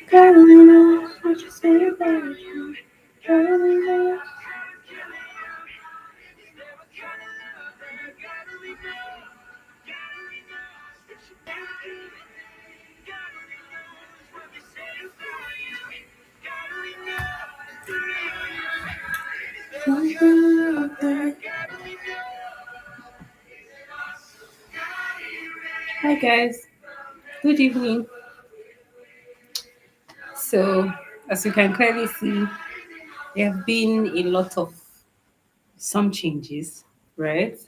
Carolina, what you say about you? Carolina. Hi guys, good evening. So, as you can clearly see, there have been a lot of some changes, right?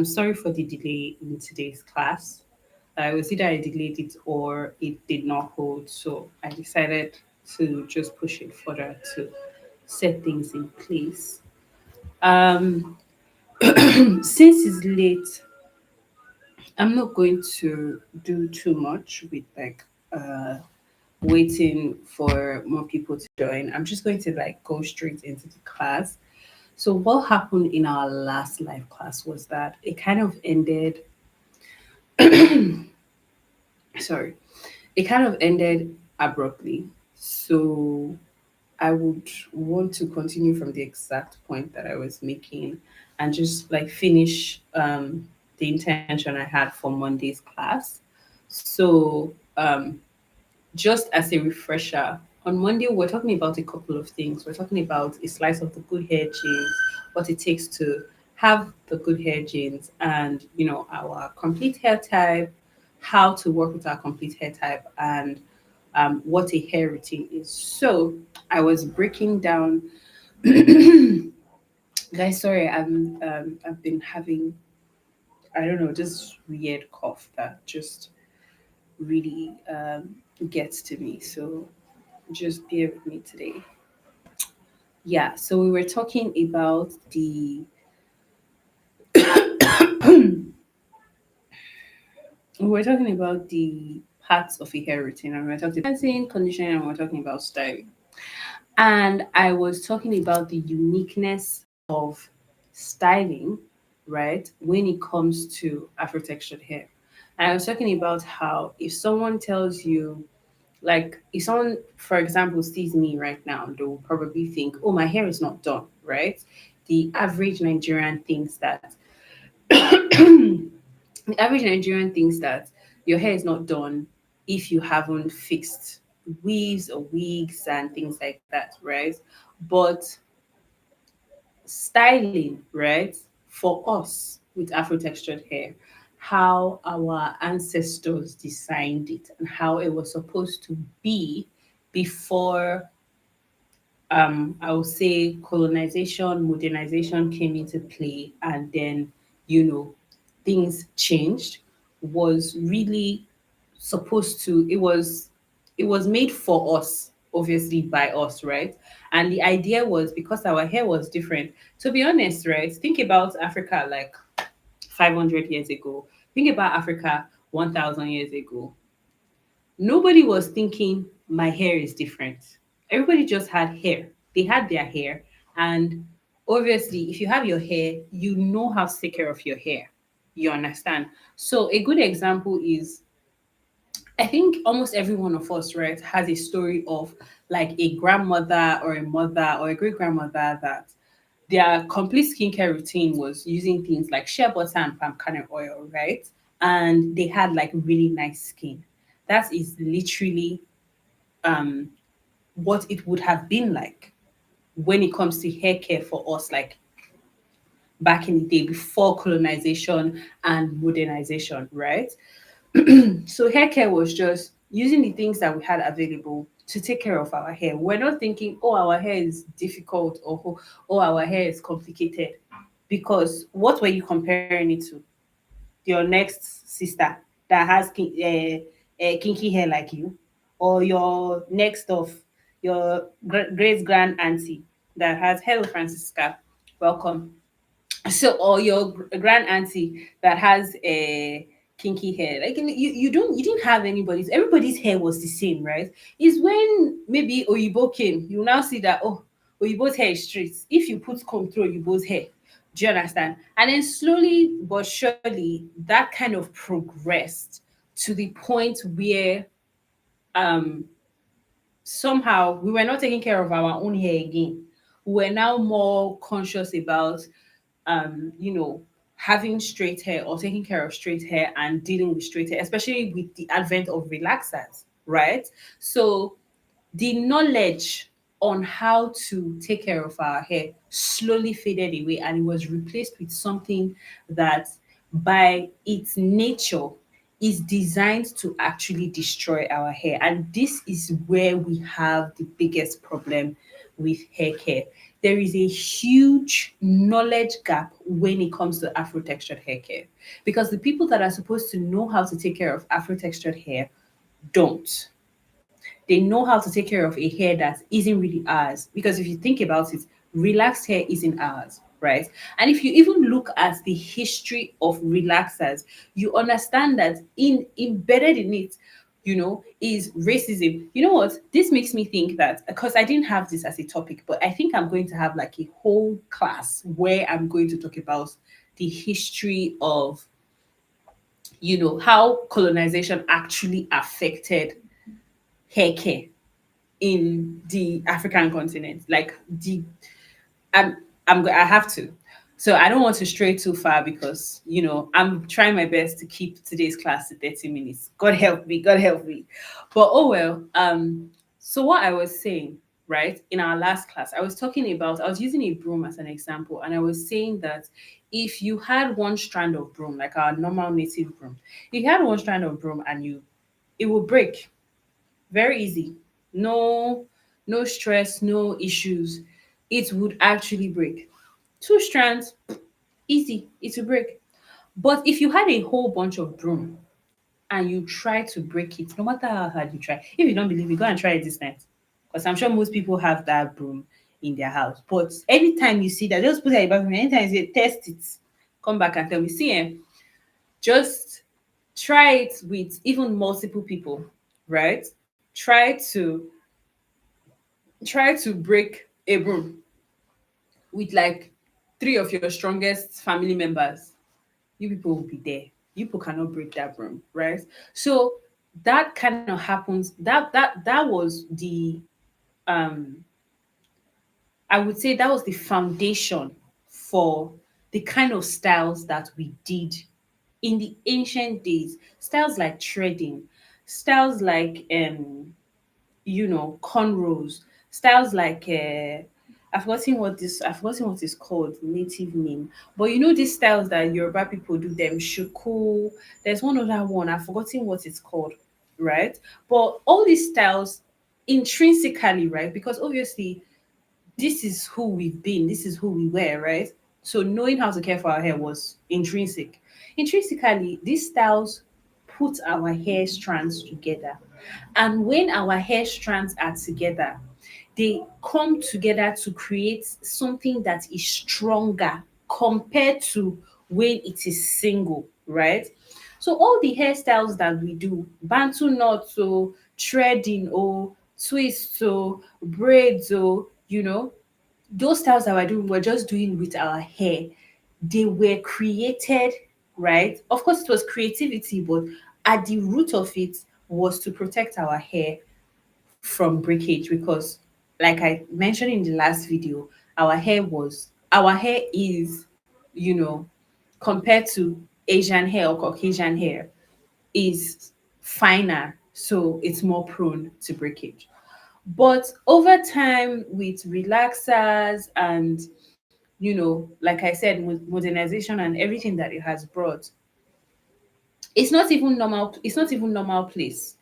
Sorry for the delay in today's class. It was either I delayed it or it did not hold, so I decided to just push it further to set things in place. Um, since it's late, I'm not going to do too much with waiting for more people to join. I'm just going to go straight into the class. So what happened in our last live class was that it kind of ended sorry, it kind of ended abruptly. So I would want to continue from the exact point that I was making and just finish the intention I had for Monday's class. So just as a refresher, on Monday we're talking about a couple of things. We're talking about a slice of the good hair genes, what it takes to have the good hair genes, and our complete hair type, how to work with our complete hair type, and what a hair routine is. So I was breaking down, guys. Sorry, I've been having, I don't know, this weird cough that just really gets to me. So just bear with me today. Yeah, so we were talking about the we were talking about the parts of a hair routine, and we were talking about cleansing, conditioning, and we are talking about styling. And I was talking about the uniqueness of styling, right, when it comes to afro-textured hair. And I was talking about how if someone tells you, like, if someone, for example, sees me right now, they will probably think, oh, my hair is not done, right? The average Nigerian thinks that the average Nigerian thinks that your hair is not done if you haven't fixed weaves or wigs and things like that, right? But styling, right, for us with Afro textured hair, how our ancestors designed it and how it was supposed to be before I would say colonization, modernization came into play, and then, you know, things changed, was really supposed to, it was made for us, obviously by us, right? And the idea was because our hair was different. To be honest, right? Think about Africa like 500 years ago. Think about Africa 1000 years ago. Nobody was thinking my hair is different. Everybody just had hair. They had their hair. And obviously, if you have your hair, you know how to take care of your hair. You understand? So, a good example is, I think almost every one of us, right, has a story of like a grandmother or a mother or a great grandmother that their complete skincare routine was using things like shea butter and palm kernel oil, right? And they had like really nice skin. That is literally um what it would have been like when it comes to hair care for us, like back in the day before colonization and modernization, right? So hair care was just using the things that we had available to take care of our hair. We're not thinking, oh, our hair is difficult, or oh, our hair is complicated. Because what were you comparing it to? Your next sister that has kinky hair like you, or your next of your great grand auntie that has, hello Francisca, welcome. So, or your grand auntie that has kinky hair. Like you didn't have anybody's. Everybody's hair was the same, right? Is when maybe Oyibo came, you now see that, oh, Oyibo's hair is straight. If you put comb through Oyibo's hair, do you understand? And then slowly but surely that kind of progressed to the point where um somehow we were not taking care of our own hair again. We were now more conscious about you know, having straight hair or taking care of straight hair and dealing with straight hair, especially with the advent of relaxers, right? So the knowledge on how to take care of our hair slowly faded away and it was replaced with something that by its nature is designed to actually destroy our hair. And this is where we have the biggest problem with hair care. There is a huge knowledge gap when it comes to afro textured hair care because the people that are supposed to know how to take care of afro textured hair don't. They know how to take care of a hair that isn't really ours. Because if you think about it, relaxed hair isn't ours, right? And if you even look at the history of relaxers, you understand that in embedded in it, you know, is racism. You know what? This makes me think that because I didn't have this as a topic, but I think I'm going to have like a whole class where I'm going to talk about the history of, you know, how colonization actually affected hair care in the African continent. Like the I'm I have to. So I don't want to stray too far because you know I'm trying my best to keep today's class to 30 minutes. God help me, God help me. But oh well. So what I was saying, right, in our last class, I was using a broom as an example, and I was saying that if you had one strand of broom, like our normal native broom, if you had one strand of broom and it will break very easy. No, no stress, no issues. It would actually break. Two strands, easy, it will break. But if you had a whole bunch of broom and you try to break it, no matter how hard you try, if you don't believe me, go and try it this night. Because I'm sure most people have that broom in their house. But anytime you see that, just put it in your bathroom. Anytime you see it, test it. Come back and tell me, see, just try it with even multiple people, right? Try to break a broom with like three of your strongest family members. You people will be there. You people cannot break that broom, right? So that kind of happens. That was the um I would say that was the foundation for the kind of styles that we did in the ancient days. Styles like threading, styles like you know, cornrows, styles like I've forgotten what it's called, native name. But you know these styles that Yoruba people do them, shuku. There's one other one, I've forgotten what it's called, right? But all these styles intrinsically, right? Because obviously this is who we've been, this is who we were, right? So knowing how to care for our hair was intrinsic. Intrinsically, these styles put our hair strands together. And when our hair strands are together, they come together to create something that is stronger compared to when it is single, right? So all the hairstyles that we do, bantu knots or threading or twists or braids or you know, those styles that we're just doing with our hair, they were created, right? Of course, it was creativity, but at the root of it was to protect our hair from breakage because, like I mentioned in the last video, our hair is, you know, compared to Asian hair or Caucasian hair, is finer, so it's more prone to breakage. But over time, with relaxers and like I said, modernization and everything that it has brought, it's not even normal place.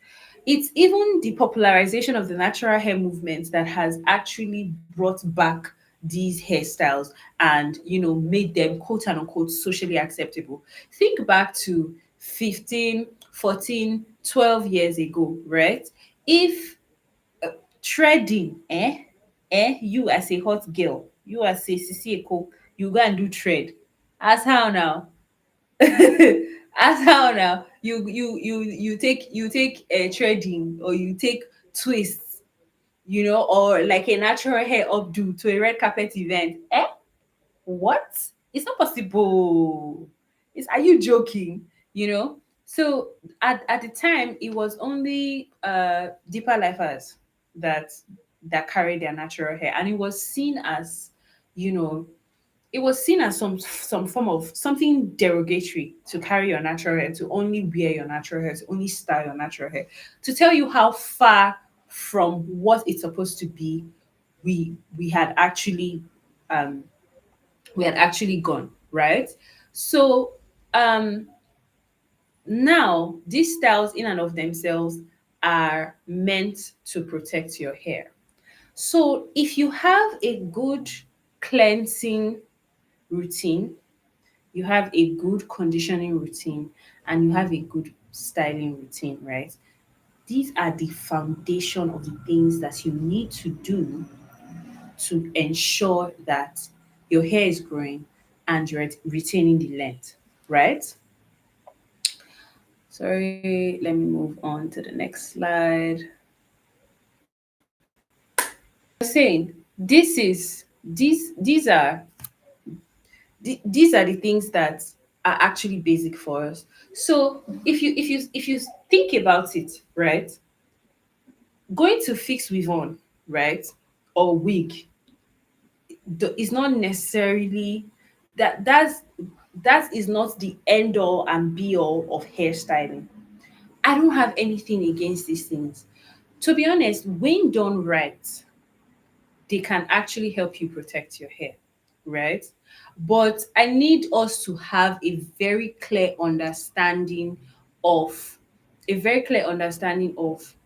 It's even the popularization of the natural hair movement that has actually brought back these hairstyles and made them quote unquote socially acceptable. Think back to 15, 14, 12 years ago, right? If threading, you as a hot girl, you as a Sisi Eko, you go and do thread. As how now? As how now you take a trading, or you take twists, or like a natural hair updo to a red carpet event. What? It's not possible. Are you joking? So at the time, it was only deeper lifers that carried their natural hair, and it was seen as, you know, some form of something derogatory to carry your natural hair, to only wear your natural hair, to only style your natural hair. To tell you how far from what it's supposed to be, we had actually um gone, right? So um now these styles in and of themselves are meant to protect your hair. So if you have a good cleansing routine, you have a good conditioning routine, and you have a good styling routine, right? These are the foundation of the things that you need to do to ensure that your hair is growing and you're retaining the length, right? Sorry, let me move on to the next slide. Saying these are the things that are actually basic for us. So if you think about it, right, going to fix weave on, right, or wig, is not necessarily that is not the end all and be all of hairstyling. I don't have anything against these things. To be honest, when done right, they can actually help you protect your hair, right? But I need us to have of a very clear understanding of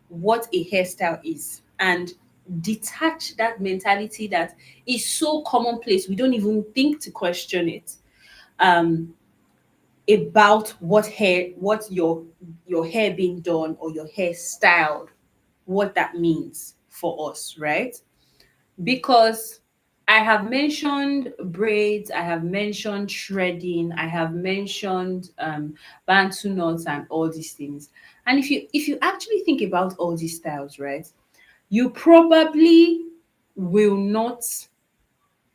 what a hairstyle is, and detach that mentality that is so commonplace we don't even think to question it, um about what your hair being done, or your hair styled, what that means for us, right? Because I have mentioned braids, I have mentioned shredding, I have mentioned bantu knots and all these things. And if you actually think about all these styles, right, you probably will not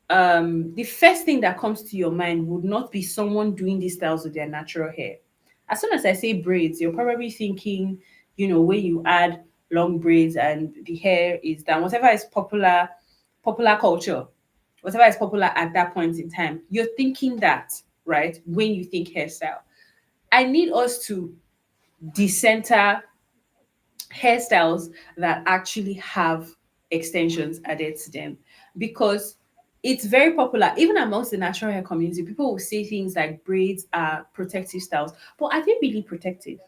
the first thing that comes to your mind would not be someone doing these styles with their natural hair. As soon as I say braids, you're probably thinking, when you add long braids and the hair is down, whatever is popular culture, whatever is popular at that point in time, you're thinking that, right? When you think hairstyle, I need us to decenter hairstyles that actually have extensions added to them, because it's very popular even amongst the natural hair community. People will say things like braids are protective styles, but are they really protective?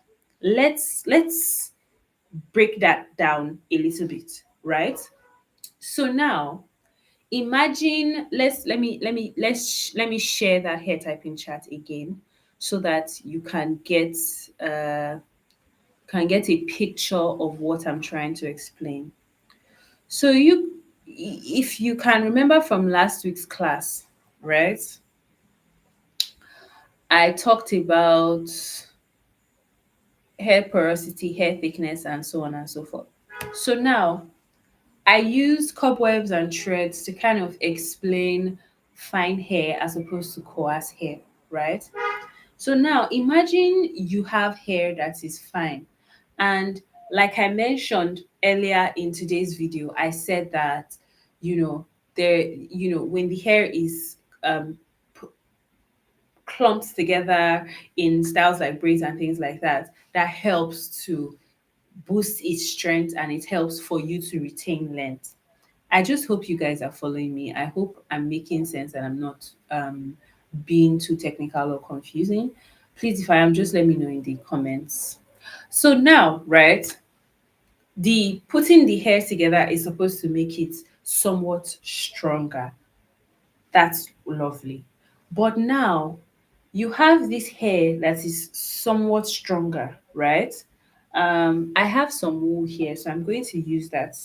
Let's break that down a little bit, right? So now imagine, let me share that hair typing chart again, so that you can get a picture of what I'm trying to explain. So if you can remember from last week's class, right? I talked about hair porosity, hair thickness, and so on and so forth. So now I use cobwebs and threads to kind of explain fine hair as opposed to coarse hair, right? So now imagine you have hair that is fine. And like I mentioned earlier in today's video, I said that, you know, when the hair is clumped together in styles like braids and things like that, that helps to boost its strength, and it helps for you to retain length. I just hope you guys are following me. I hope I'm making sense and I'm not being too technical or confusing. Please, if I am, just let me know in the comments. So now, right, the putting the hair together is supposed to make it somewhat stronger. That's lovely. But now you have this hair that is somewhat stronger, right? I have some wool here, so I'm going to use that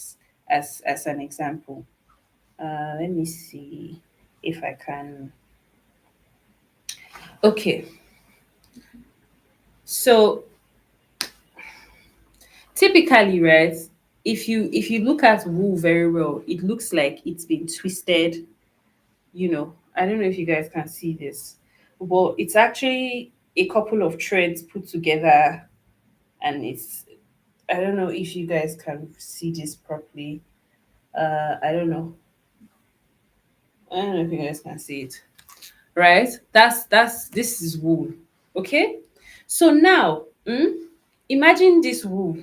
as an example. Let me see if I can. Okay, So typically, right, if you look at wool very well, it looks like it's been twisted. I don't know if you guys can see this, but it's actually a couple of threads put together, and it's I don't know if you guys can see this properly. I don't know. I don't know if you guys can see it. Right? That's this is wool. Okay? So now, imagine this wool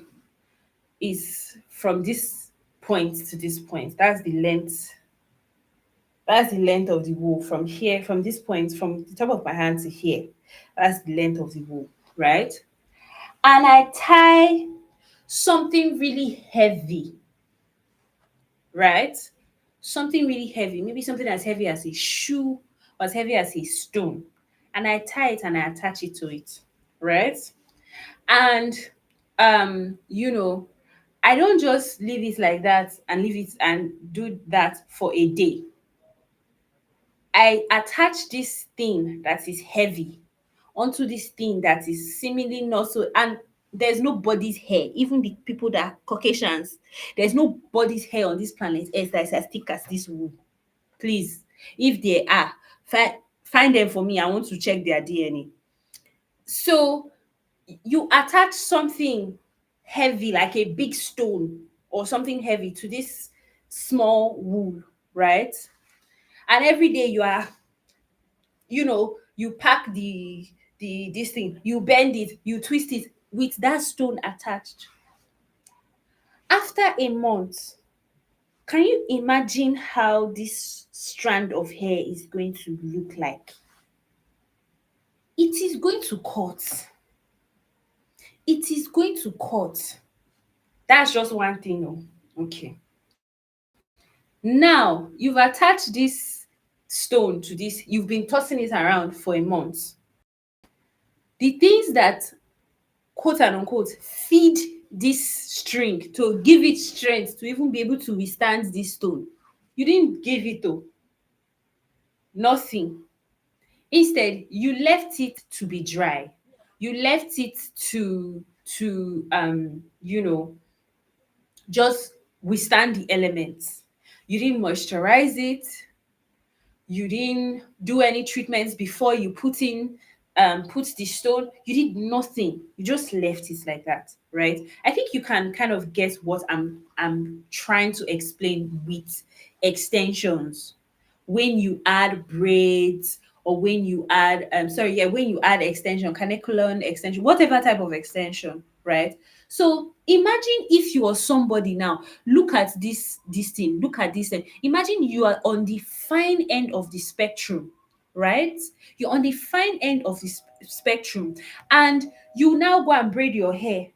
is from this point to this point. That's the length of the wool from here, from this point, from the top of my hand to here. That's the length of the wool, right? And I tie something really heavy, right? Something really heavy, maybe something as heavy as a shoe or as heavy as a stone. And I tie it and I attach it to it, right? And I don't just leave it like that and leave it and do that for a day. I attach this thing that is heavy onto this thing that is seemingly not so, and there's nobody's hair, even the people that are Caucasians, there's nobody's hair on this planet Earth that is as thick as this wool. Please, if they are, find them for me. I want to check their DNA. So you attach something heavy like a big stone or something heavy to this small wool, right? And every day you pack the this thing, you bend it, you twist it with that stone attached. After a month, can you imagine how this strand of hair is going to look like? It is going to cut. It is going to cut. That's just one thing. Oh. Okay. Now you've attached this stone to this, you've been tossing it around for a month. The things that quote and unquote feed this string to give it strength to even be able to withstand this stone, you didn't give it though. Nothing. Instead, you left it to be dry. You left it to just withstand the elements. You didn't moisturize it. You didn't do any treatments before you put the stone. You did nothing. You just left it like that, right? I think you can kind of guess what I'm trying to explain with extensions. When you add braids, or when you add when you add extension, caniculum extension, whatever type of extension, right? So imagine if you are somebody now, look at this thing, look at this thing. Imagine you are on the fine end of the spectrum, right? You're on the fine end of the spectrum, and you now go and braid your hair.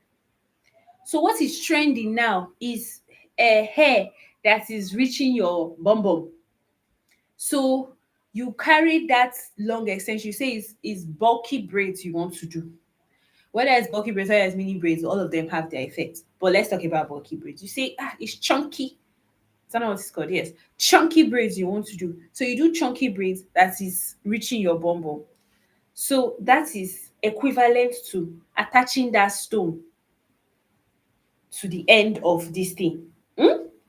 So what is trending now is a hair that is reaching your bum bum. So you carry that long extension. You say it's bulky braids you want to do. Whether it's bulky braids, whether it's mini braids, all of them have their effects. But let's talk about bulky braids. You say, it's chunky. Is that not what it's called? Yes. Chunky braids you want to do. So you do chunky braids that is reaching your bum bum. So that is equivalent to attaching that stone to the end of this thing.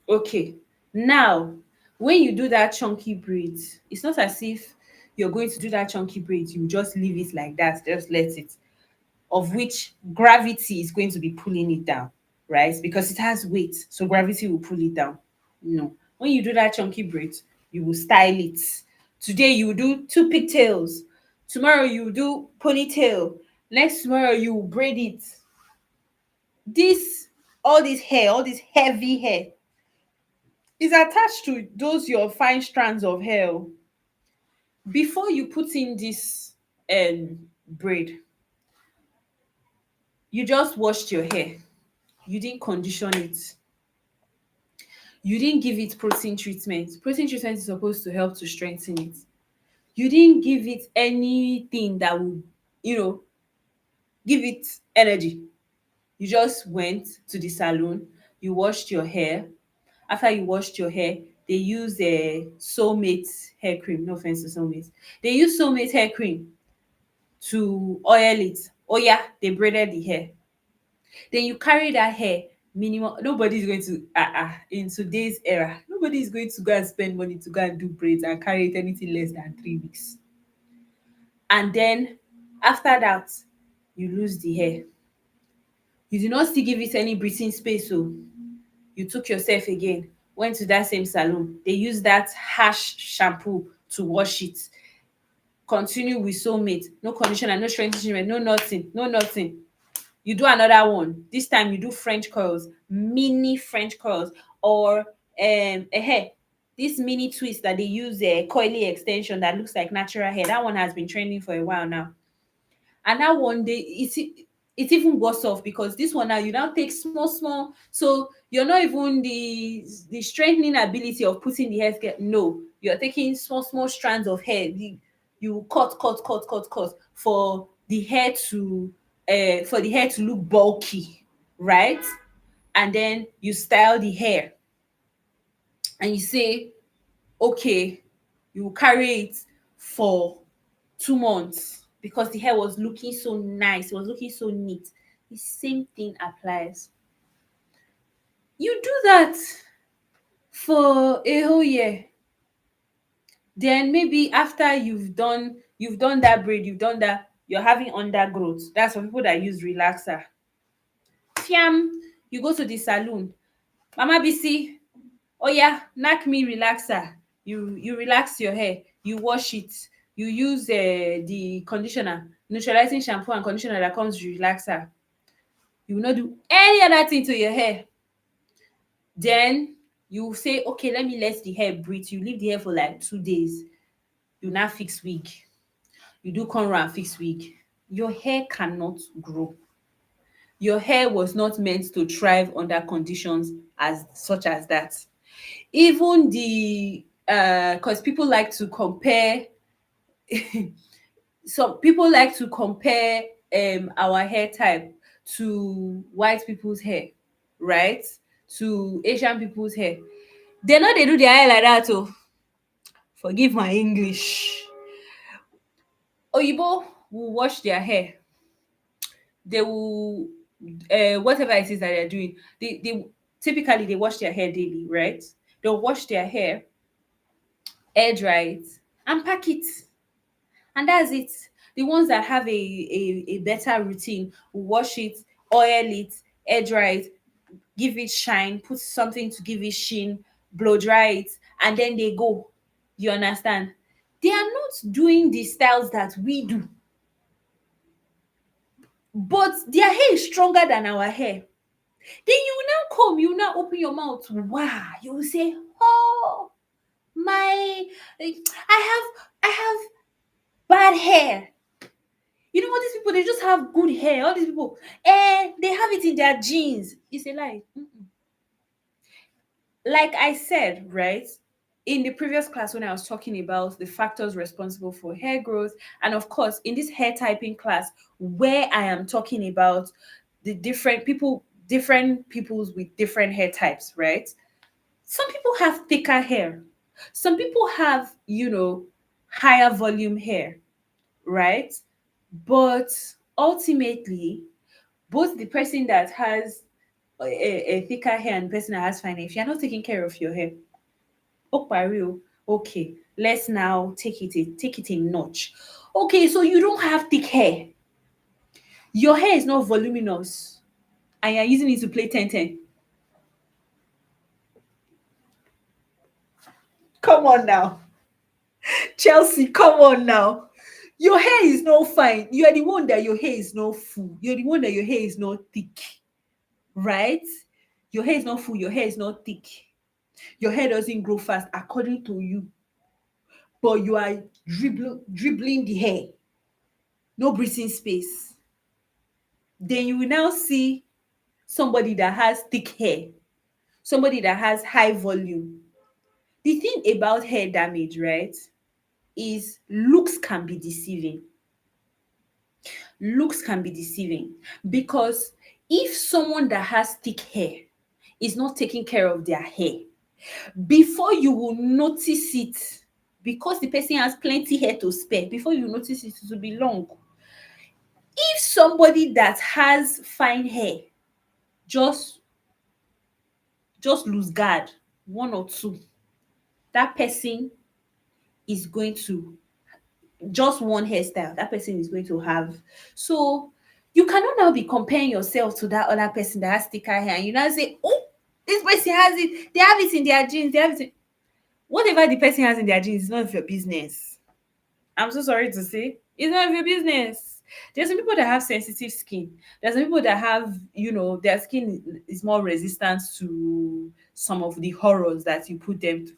Okay. Now, when you do that chunky braids, it's not as if you're going to do that chunky braids, you just leave it like that, just let it, of which gravity is going to be pulling it down, right? Because it has weight, so gravity will pull it down. No. When you do that chunky braids, you will style it. Today you will do two pigtails. Tomorrow you will do ponytail. Next tomorrow you will braid it. This, all this hair, all this heavy hair is attached to those your fine strands of hair. Before you put in this braid, you just washed your hair. You didn't condition it. You didn't give it protein treatment. Protein treatment is supposed to help to strengthen it. You didn't give it anything that would, give it energy. You just went to the salon, you washed your hair. After you washed your hair, they use a soulmate hair cream. No offense to soulmate. They use soulmate hair cream to oil it. Oh yeah, they braided the hair. Then you carry that hair minimum. Nobody's going to in today's era, nobody is going to go and spend money to go and do braids and carry it anything less than 3 weeks. And then after that, you lose the hair. You do not still give it any breathing space. So you took yourself again, went to that same salon. They use that harsh shampoo to wash it. Continue with soulmate, no conditioner, no strengthening, no nothing, no nothing. You do another one. This time you do French curls, mini French curls, or hair. This mini twist that they use a coily extension that looks like natural hair. That one has been trending for a while now. And that one day it's even worse off because this one now you now take small small, so you're not even the strengthening ability of putting the hair together. No, you're taking small small strands of hair. You cut for the hair to look bulky, right? And then you style the hair and you say, okay, you will carry it for 2 months because the hair was looking so nice, it was looking so neat. The same thing applies. You do that for a whole year. Then maybe after you've done that braid, you've done that, you're having undergrowth. That's for people that use relaxer. Fiam, you go to the salon. Mama Bisi, oh yeah, knack me relaxer. You relax your hair, you wash it, you use the conditioner, neutralizing shampoo and conditioner that comes with relaxer. You will not do any other thing to your hair. Then you say, okay, let the hair breathe. You leave the hair for like 2 days. You now fix wig. You do cornrow and fix wig. Your hair cannot grow. Your hair was not meant to thrive under conditions as such as that. Even the because people like to compare some people like to compare our hair type to white people's hair, right? To Asian people's hair. They know they do their hair like that. Oh, forgive my English. Oyibo will wash their hair. They will whatever it is that they're doing. They typically they wash their hair daily, right? They'll wash their hair, air dry it, and pack it. And that's it. The ones that have a better routine will wash it, oil it, air dry it, give it shine, put something to give it sheen, blow dry it, and then they go. You understand? They are not doing the styles that we do, but their hair is stronger than our hair. Then you will now come, you will now open your mouth. Wow, you will say, oh my, I have bad hair. You know what, these people, they just have good hair. All these people, they have it in their genes. It's a lie. Like I said, right, in the previous class when I was talking about the factors responsible for hair growth, and of course, in this hair typing class, where I am talking about the different peoples with different hair types, right? Some people have thicker hair. Some people have, higher volume hair, right? But ultimately, both the person that has a thicker hair and the person that has fine hair, if you're not taking care of your hair, oh, real, okay, let's now take it a notch. Okay, so you don't have thick hair. Your hair is not voluminous, and you're using it to play 10-10. Come on now. Chelsea, come on now. Your hair is not fine. You are the one that your hair is not full. You're the one that your hair is not thick, right? Your hair is not full. Your hair is not thick. Your hair doesn't grow fast according to you, but you are dribbling the hair. No breathing space. Then you will now see somebody that has thick hair, somebody that has high volume. The thing about hair damage, right, is looks can be deceiving. Looks can be deceiving because if someone that has thick hair is not taking care of their hair, before you will notice it, because the person has plenty hair to spare, before you notice it, it will be long. If somebody that has fine hair just lose guard one or two, that person is going to, just one hairstyle, that person is going to have. So you cannot now be comparing yourself to that other person that has thicker hair, and you now say, oh, this person has it, they have it in their genes, they have it in... Whatever the person has in their genes is none of your business. I'm so sorry to say, it's none of your business. There's some people that have sensitive skin. There's some people that have, their skin is more resistant to some of the horrors that you put them through.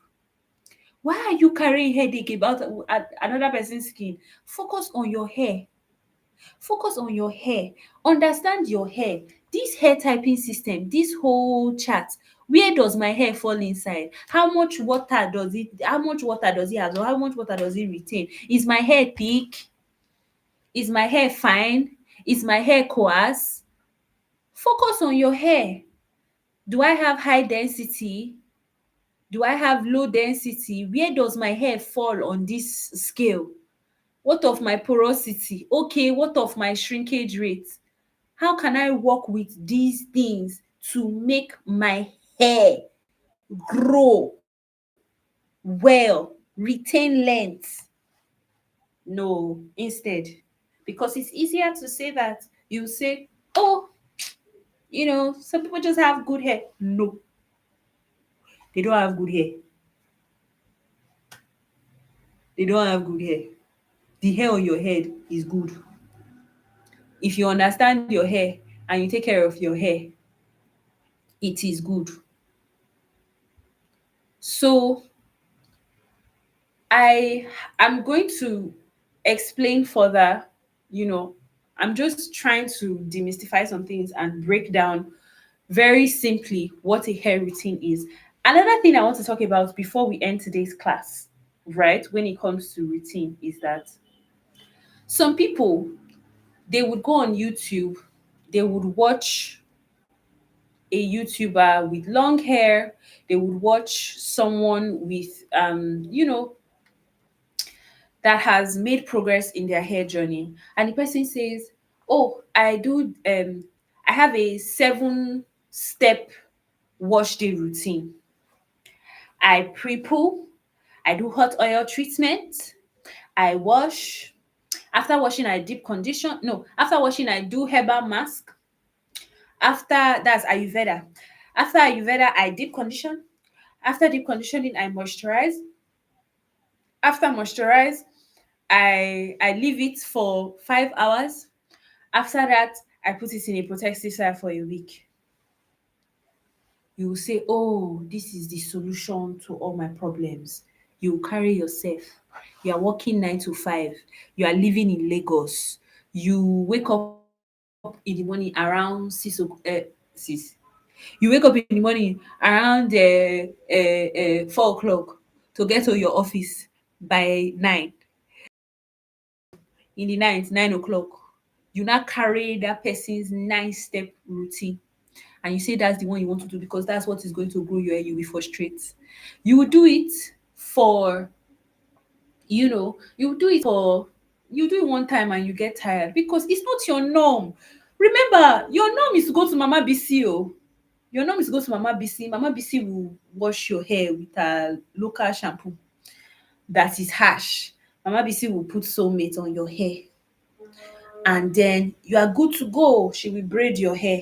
Why are you carrying headache about another person's skin? Focus on your hair. Focus on your hair. Understand your hair. This hair typing system, this whole chart, where does my hair fall inside? How much water does it have? Or how much water does it retain? Is my hair thick? Is my hair fine? Is my hair coarse? Focus on your hair. Do I have high density? Do I have low density? Where does my hair fall on this scale? What of my porosity? Okay, what of my shrinkage rate? How can I work with these things to make my hair grow well, retain length? No, instead, because it's easier to say that, you say, oh, some people just have good hair. No, they don't have good hair. They don't have good hair. The hair on your head is good. If you understand your hair and you take care of your hair, it is good. So I am going to explain further, you know, I'm just trying to demystify some things and break down very simply what a hair routine is. Another thing I want to talk about before we end today's class, right, when it comes to routine, is that some people, they would go on YouTube, they would watch a YouTuber with long hair, they would watch someone with that has made progress in their hair journey, and the person says, oh, I have a 7 step wash day routine. I pre-poo, I do hot oil treatment, I wash, after washing I deep condition, no, after washing I do herbal mask, after, that's Ayurveda, after Ayurveda I deep condition, after deep conditioning I moisturize, after moisturize I leave it for 5 hours. After that, I put it in a protective style for a week. You will say, oh, this is the solution to all my problems. You will carry yourself. You are working 9 to 5. You are living in Lagos. You wake up in the morning around 6. You wake up in the morning around 4 o'clock to get to your office by 9. In the night, 9 o'clock, you now carry that person's 9 step routine and you say that's the one you want to do because that's what is going to grow your hair. You will frustrate. You will do it for, you do it one time and you get tired because it's not your norm. Remember, your norm is to go to Mama BC. Oh. Your norm is to go to Mama BC. Mama BC will wash your hair with a local shampoo that is harsh. Mama BC will put soulmate on your hair and then you are good to go. She will braid your hair.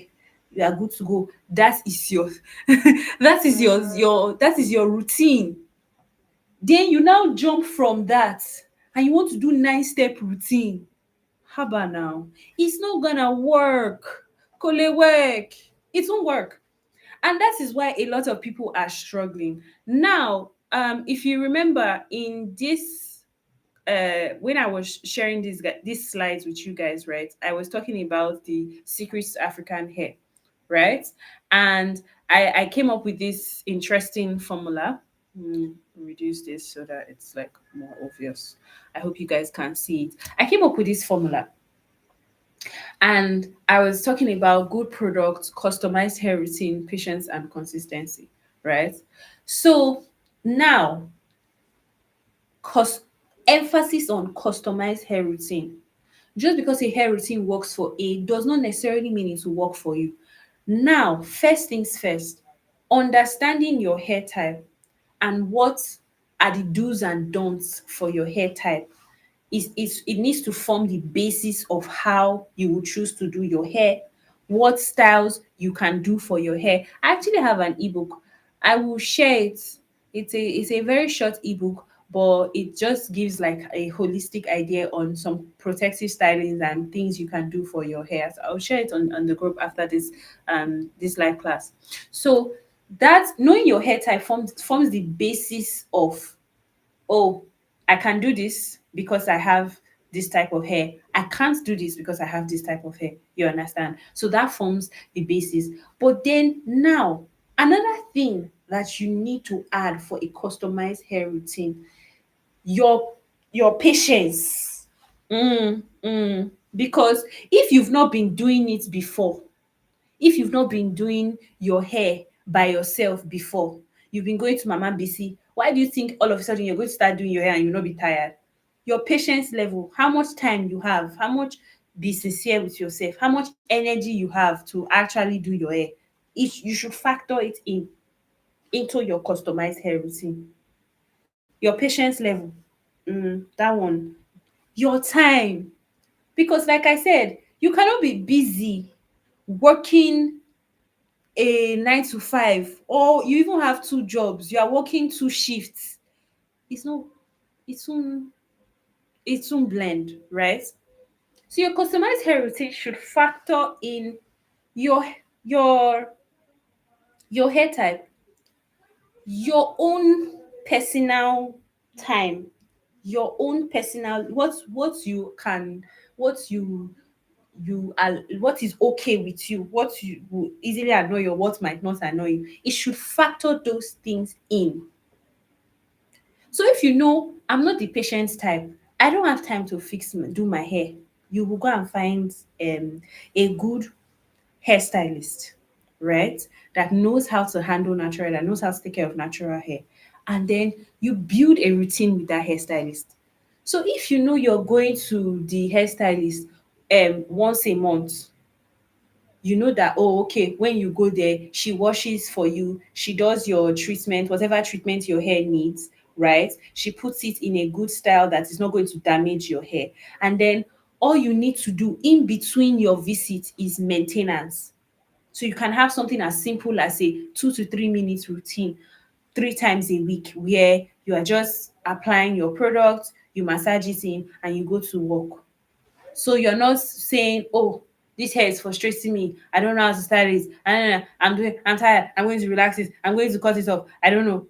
You are good to go. That is your that is your routine. Then you now jump from that and you want to do 9 step routine. Haba now. It's not gonna work. Kole work. It won't work. And that is why a lot of people are struggling. Now, if you remember in this when I was sharing these slides with you guys, right? I was talking about the secrets to African hair, right? And I came up with this interesting formula. Reduce this so that it's like more obvious. I hope you guys can see it. I came up with this formula and I was talking about good products, customized hair routine, patience, and consistency, right? So now, cos emphasis on customized hair routine. Just because a hair routine works for A does not necessarily mean it will work for you. Now, first things first, understanding your hair type and what are the do's and don'ts for your hair type is it needs to form the basis of how you will choose to do your hair, what styles you can do for your hair. I actually have an ebook. I will share it. It's a very short ebook, but it just gives like a holistic idea on some protective stylings and things you can do for your hair. So I'll share it on the group after this live class. So that knowing your hair type forms the basis of, oh, I can do this because I have this type of hair. I can't do this because I have this type of hair. You understand? So that forms the basis. But then now, another thing that you need to add for a customized hair routine, your your patience. Because if you've not been doing it before, if you've not been doing your hair by yourself before, you've been going to Mama BC, why do you think all of a sudden you're going to start doing your hair and you'll not be tired? Your patience level, how much time you have, how much, be sincere with yourself, how much energy you have to actually do your hair. You should factor it into your customized hair routine. Your patience level, that one. Your time, because like I said, you cannot be busy working a 9 to 5, or you even have two jobs, you are working two shifts. It's not, it won't it won't blend, right? So your customized hair routine should factor in your your your hair type, your own personal time, your own personal, what you can, what you are, what is okay with you, what you will easily annoy you, or what might not annoy you. It should factor those things in. So if you know I'm not the patient type, I don't have time to do my hair, you will go and find a good hairstylist, right? That knows how to handle natural, that knows how to take care of natural hair. And then you build a routine with that hairstylist. So if you know you're going to the hairstylist once a month, you know that, oh, okay, when you go there, she washes for you, she does your treatment, whatever treatment your hair needs, right? She puts it in a good style that is not going to damage your hair. And then all you need to do in between your visit is maintenance. So you can have something as simple as a 2 to 3 minutes routine 3 times a week, where you are just applying your product, you massage it in, and you go to work. So you're not saying, oh, this hair is frustrating me. I don't know how to style it. I don't know. I'm tired. I'm going to relax it. I'm going to cut it off. I don't know.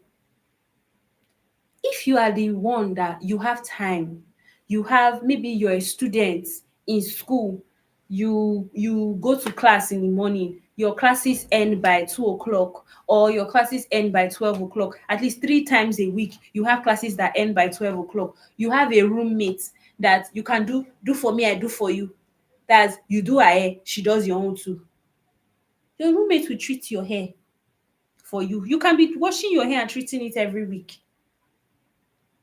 If you are the one that you have time, you have, maybe you're a student in school, you go to class in the morning, your classes end by 2 o'clock, or your classes end by 12 o'clock, at least 3 times a week you have classes that end by 12 o'clock. You have a roommate that you can do for me, I do for you. That's, you do her hair, she does your own too. Your roommate will treat your hair for you. You can be washing your hair and treating it every week.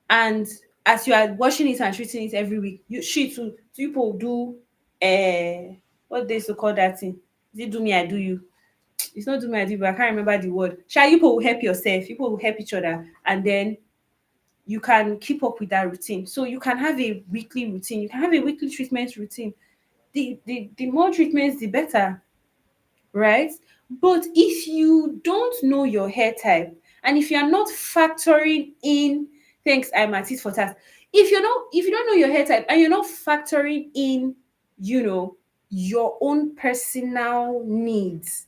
And as you are washing it and treating it every week, you she too, people do what they used to call that thing. Is it do me I do you? It's not do me I do you, but I can't remember the word. Sha, you people will help yourself, people will help each other, and then you can keep up with that routine. So you can have a weekly routine, you can have a weekly treatment routine. The more treatments, the better, right? But if you don't know your hair type, and if you're not factoring in, thanks, I'm at it for task. If you don't know your hair type and you're not factoring in, your own personal needs,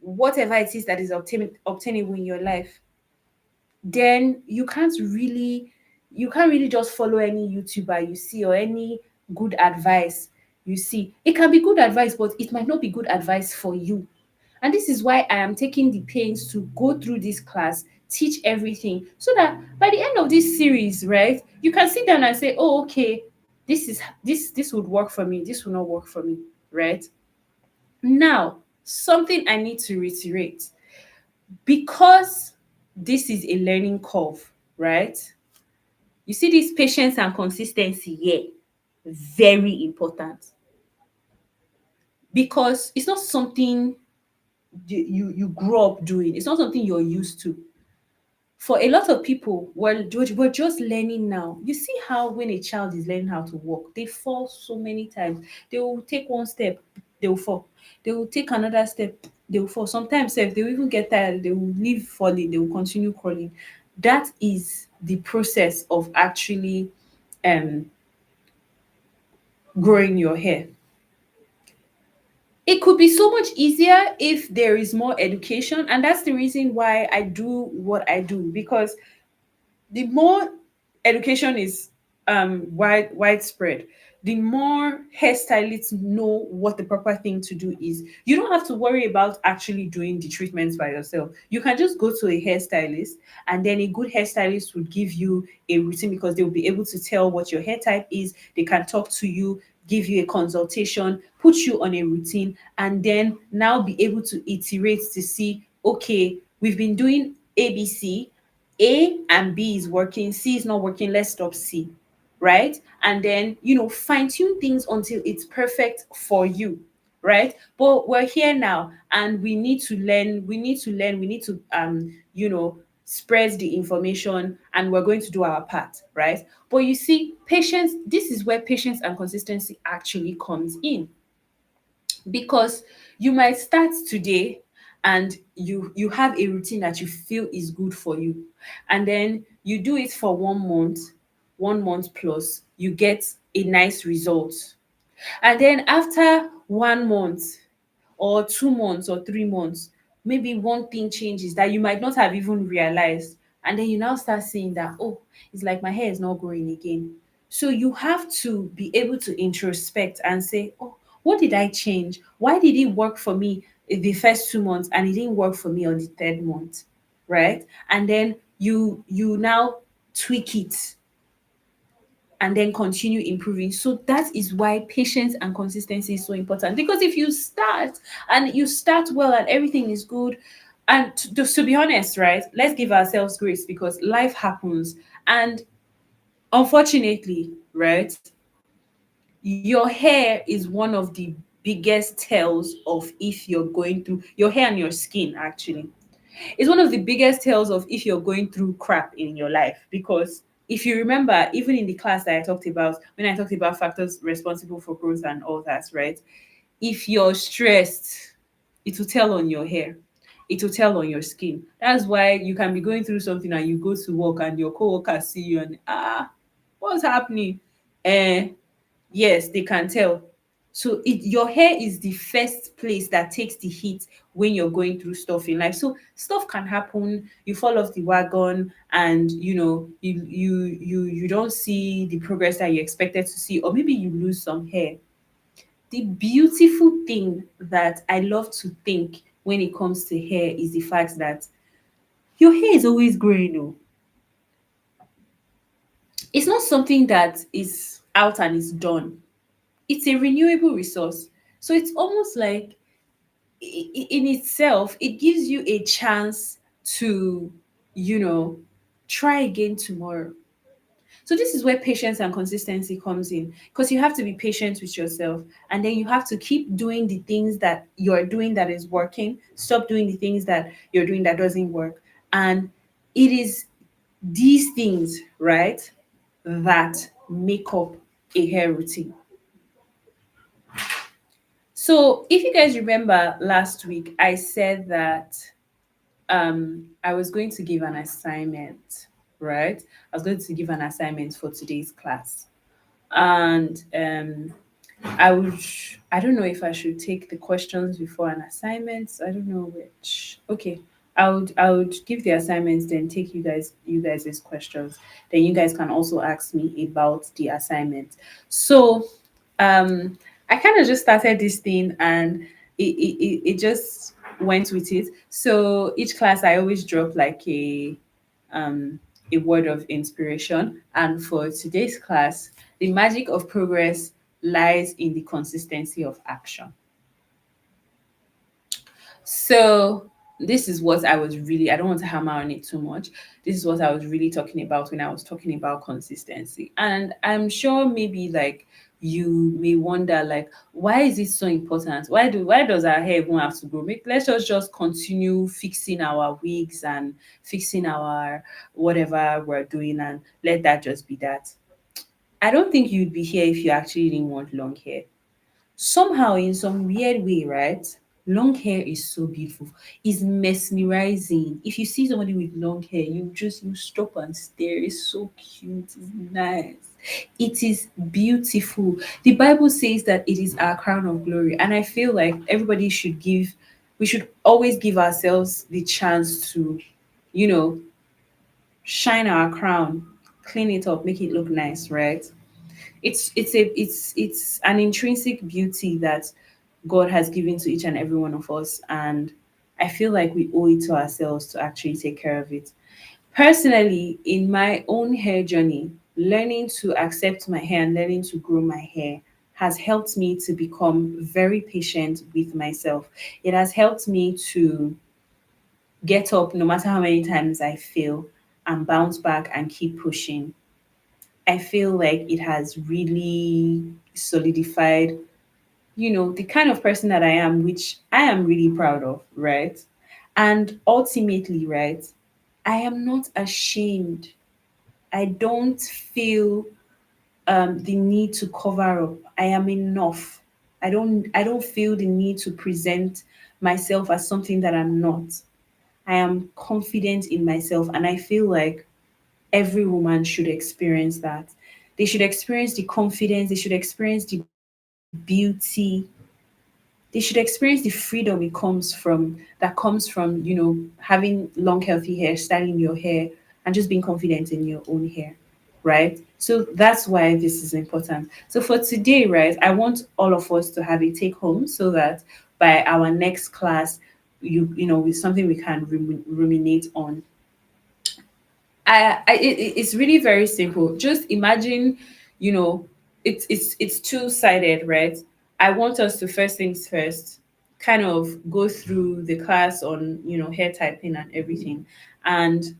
whatever it is that is obtainable in your life, then you can't really just follow any YouTuber you see, or any good advice you see. It can be good advice, but it might not be good advice for you. And this is why I am taking the pains to go through this class, teach everything, so that by the end of this series, right, you can sit down and say, oh, okay, this would work for me, this will not work for me, right? Now, something I need to reiterate, because this is a learning curve, right? You see this patience and consistency here. very important, because it's not something you grow up doing. It's not something you're used to. For a lot of people, we're just learning now. You see how when a child is learning how to walk, they fall so many times. They will take one step, they will fall. They will take another step, they will fall. Sometimes if they will even get tired, they will leave falling, they will continue crawling. That is the process of actually um growing your hair. It could be so much easier if there is more education, and that's the reason why I do what I do, because the more education is widespread, the more hairstylists know what the proper thing to do is. You don't have to worry about actually doing the treatments by yourself. You can just go to a hairstylist, and then a good hairstylist would give you a routine, because they will be able to tell what your hair type is. They can talk to you, give you a consultation, put you on a routine, and then now be able to iterate to see, okay, we've been doing ABC, A and B is working, C is not working, let's stop C, right? And then, fine tune things until it's perfect for you, right? But we're here now, and we need to spread the information, and we're going to do our part, right? But you see, patience, this is where patience and consistency actually comes in, because you might start today, and you have a routine that you feel is good for you, and then you do it for 1 month, 1 month plus, you get a nice result. And then after 1 month or 2 months or 3 months, maybe one thing changes that you might not have even realized. And then you now start seeing that, oh, it's like my hair is not growing again. So you have to be able to introspect and say, oh, what did I change? Why did it work for me in the first 2 months and it didn't work for me on the third month? Right? And then you now tweak it and then continue improving. So that is why patience and consistency is so important. Because if you start, and you start well and everything is good, and to be honest, right, let's give ourselves grace, because life happens. And unfortunately, right, your hair is one of the biggest tells of if you're going through, your hair and your skin actually, it's one of the biggest tells of if you're going through crap in your life. Because if you remember, even in the class that I talked about, when I talked about factors responsible for growth and all that, right? If you're stressed, it will tell on your hair, it will tell on your skin. That's why you can be going through something and you go to work and your co-workers see you and what's happening? Eh, yes, they can tell. So your hair is the first place that takes the heat when you're going through stuff in life. So stuff can happen, you fall off the wagon, and you don't see the progress that you expected to see, or maybe you lose some hair. The beautiful thing that I love to think when it comes to hair is the fact that your hair is always growing. Oh, it's not something that is out and is done. It's a renewable resource. So it's almost like, in itself, it gives you a chance to, you know, try again tomorrow. So this is where patience and consistency comes in, because you have to be patient with yourself, and then you have to keep doing the things that you're doing that is working, stop doing the things that you're doing that doesn't work. And it is these things, right, that make up a hair routine. So if you guys remember last week, I said that I was going to give an assignment, right? I was going to give an assignment for today's class. And I don't know if I should take the questions before an assignment. I don't know which. Okay. I would give the assignments, then take you guys' questions. Then you guys can also ask me about the assignment. So I kind of just started this thing, and it just went with it. So each class I always drop like um a word of inspiration. And for today's class, the magic of progress lies in the consistency of action. So this is what I don't want to hammer on it too much. This is what I was really talking about when I was talking about consistency. And I'm sure maybe like you may wonder like, why is it so important? Why does our hair even have to grow? Let's just continue fixing our wigs and fixing our whatever we're doing and let that just be that. I don't think you'd be here if you actually didn't want long hair. Somehow, in some weird way, right? Long hair is so beautiful. It's mesmerizing. If you see somebody with long hair, you stop and stare. It's so cute. It's nice. It is beautiful. The Bible says that it is our crown of glory, and I feel like we should always give ourselves the chance to, you know, shine our crown, clean it up, make it look nice, right? It's an intrinsic beauty that God has given to each and every one of us, and I feel like we owe it to ourselves to actually take care of it. Personally, in my own hair journey, learning to accept my hair and learning to grow my hair has helped me to become very patient with myself. It has helped me to get up no matter how many times I fail and bounce back and keep pushing. I feel like it has really solidified, the kind of person that I am, which I am really proud of, right? And ultimately, right, I am not ashamed. I don't feel the need to cover up. I am enough. I don't feel the need to present myself as something that I'm not. I am confident in myself, and I feel like every woman should experience that. They should experience the confidence, they should experience the beauty, they should experience the freedom that comes from, having long healthy hair, styling your hair, and just being confident in your own hair, right? So that's why this is important. So for today, right, I want all of us to have a take home so that by our next class, with something we can ruminate on. It's really very simple. Just imagine, you know, it's two sided, right? I want us to first things first, kind of go through the class on hair typing and everything, and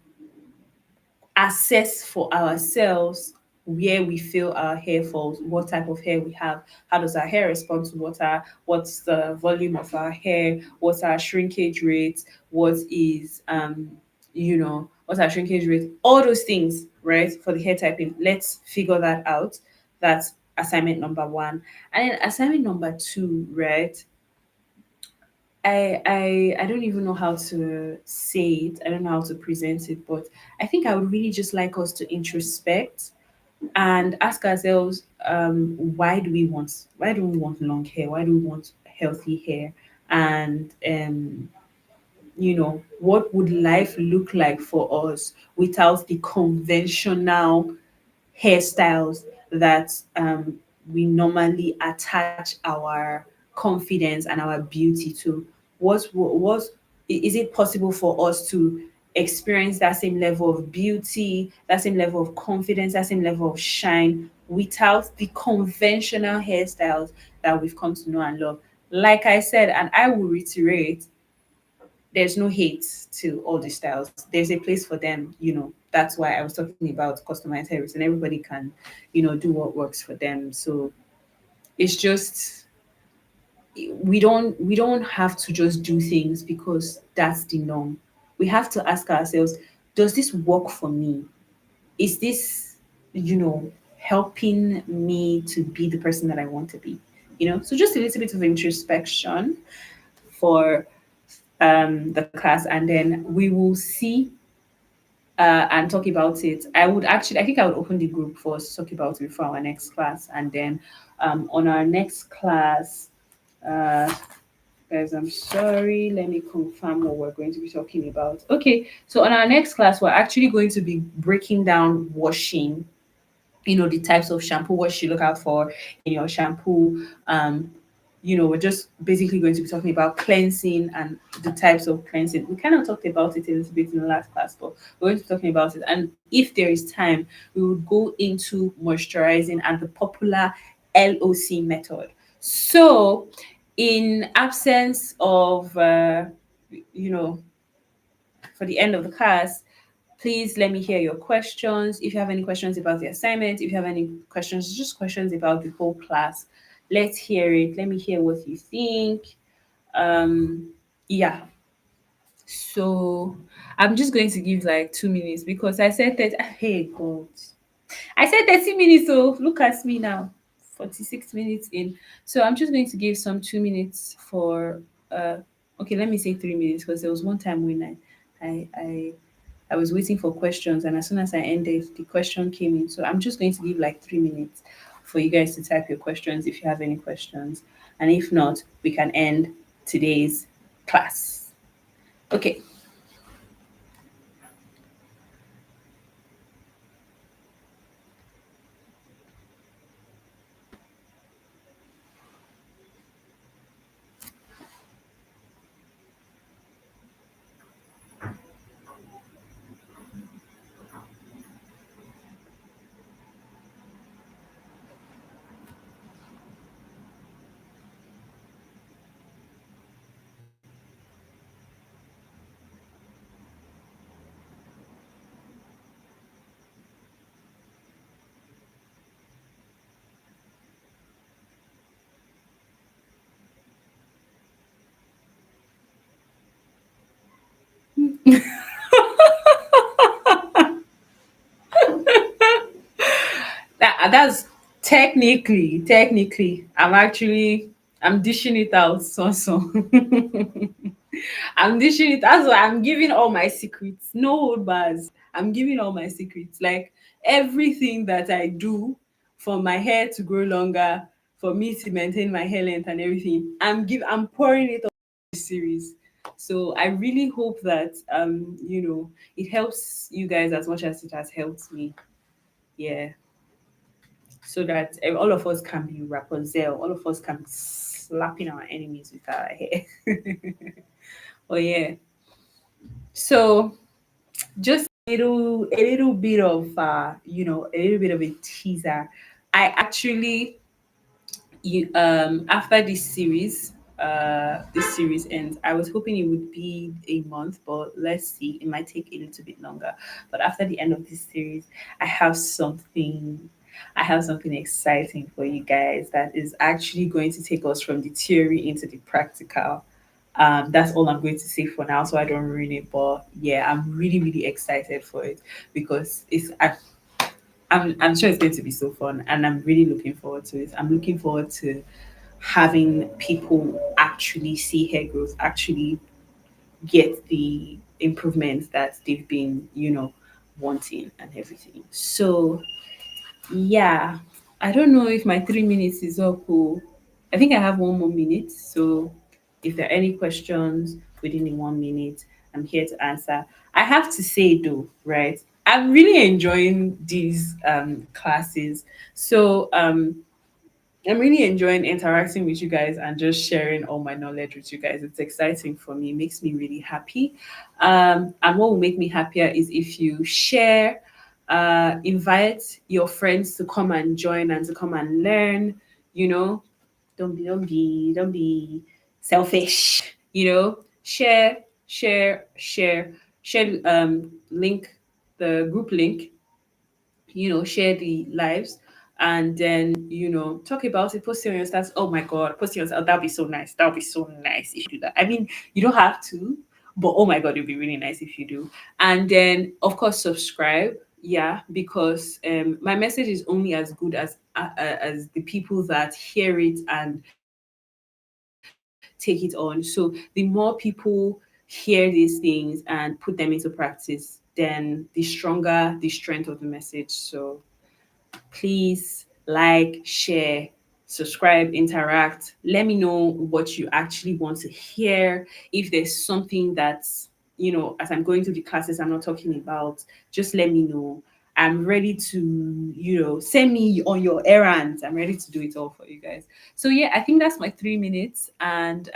assess for ourselves where we feel our hair falls, what type of hair we have, how does our hair respond to water, what's the volume of our hair, what's our shrinkage rate, what's our shrinkage rate, all those things, right? For the hair typing, let's figure that out. That's assignment number one. And then assignment number two, right? I don't even know how to say it. I don't know how to present it, but I think I would really just like us to introspect and ask ourselves, why do we want long hair? Why do we want healthy hair? And what would life look like for us without the conventional hairstyles that we normally attach our confidence and our beauty to. Is it possible for us to experience that same level of beauty, that same level of confidence, that same level of shine without the conventional hairstyles that we've come to know and love? Like I said, and I will reiterate, there's no hate to all the styles. There's a place for them, That's why I was talking about customized hair and everybody can, do what works for them. So it's just we don't have to just do things because that's the norm. We have to ask ourselves, does this work for me? Is this, helping me to be the person that I want to be? So just a little bit of introspection for the class, and then we will see and talk about it. I think I would open the group for us to talk about it for our next class, and then on our next class, uh, guys, I'm sorry, let me confirm what we're going to be talking about. Okay, so on our next class, we're actually going to be breaking down washing, the types of shampoo, what you look out for in your shampoo. We're just basically going to be talking about cleansing and the types of cleansing. We kind of talked about it a little bit in the last class, but we're going to be talking about it. And if there is time, we would go into moisturizing and the popular LOC method. So, in absence of, for the end of the class, Please let me hear your questions. If you have any questions about the assignment, if you have any questions, just questions about the whole class, let's hear it. Let me hear what you think. Um, yeah. So I'm just going to give like 2 minutes because I said that. Hey God, I said 30 minutes. So look at me now, 46 minutes in. So I'm just going to give some 2 minutes for. Okay, let me say 3 minutes because there was one time when I, I I was waiting for questions, and as soon as I ended, the question came in. So I'm just going to give like 3 minutes for you guys to type your questions if you have any questions. And if not, we can end today's class. Okay. That's technically, I'm dishing it out. So. I'm dishing it. That's why I'm giving all my secrets. No hold bars. I'm giving all my secrets. Like everything that I do for my hair to grow longer, for me to maintain my hair length and everything. I'm pouring it on this series. So I really hope that it helps you guys as much as it has helped me. Yeah. So that all of us can be Rapunzel, all of us can be slapping our enemies with our hair. Oh yeah. So just a little bit of a little bit of a teaser. I actually after this series ends, I was hoping it would be a month, but let's see, it might take a little bit longer. But after the end of this series, i have something I have something exciting for you guys that is actually going to take us from the theory into the practical. That's all I'm going to say for now, so I don't ruin it. But yeah, I'm really, really excited for it because I'm sure it's going to be so fun, and I'm really looking forward to it. I'm looking forward to having people actually see hair growth, actually get the improvements that they've been, wanting and everything. So yeah, I don't know if my 3 minutes is up. Oh, I think I have 1 more minute. So if there are any questions within the 1 minute, I'm here to answer. I have to say though, right? I'm really enjoying these classes. So I'm really enjoying interacting with you guys and just sharing all my knowledge with you guys. It's exciting for me. It makes me really happy. And what will make me happier is if you share, invite your friends to come and join and to come and learn. You know, don't be selfish. Share. Link the group link, share the lives, and then talk about it, post it on your stats. Oh my god, post it on that'll be so nice. That'll be so nice if you do that. I mean, you don't have to, but oh my god, it'd be really nice if you do. And then of course subscribe. Yeah, because my message is only as good as the people that hear it and take it on. So the more people hear these things and put them into practice, then the stronger the strength of the message. So please like, share, subscribe, interact. Let me know what you actually want to hear. If there's something that's, as I'm going through the classes I'm not talking about, just let me know. I'm ready to, send me on your errands. I'm ready to do it all for you guys. So yeah, I think that's my 3 minutes, and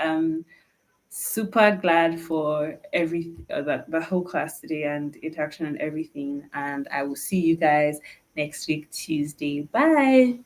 super glad for the whole class today and interaction and everything. And I will see you guys next week Tuesday. Bye.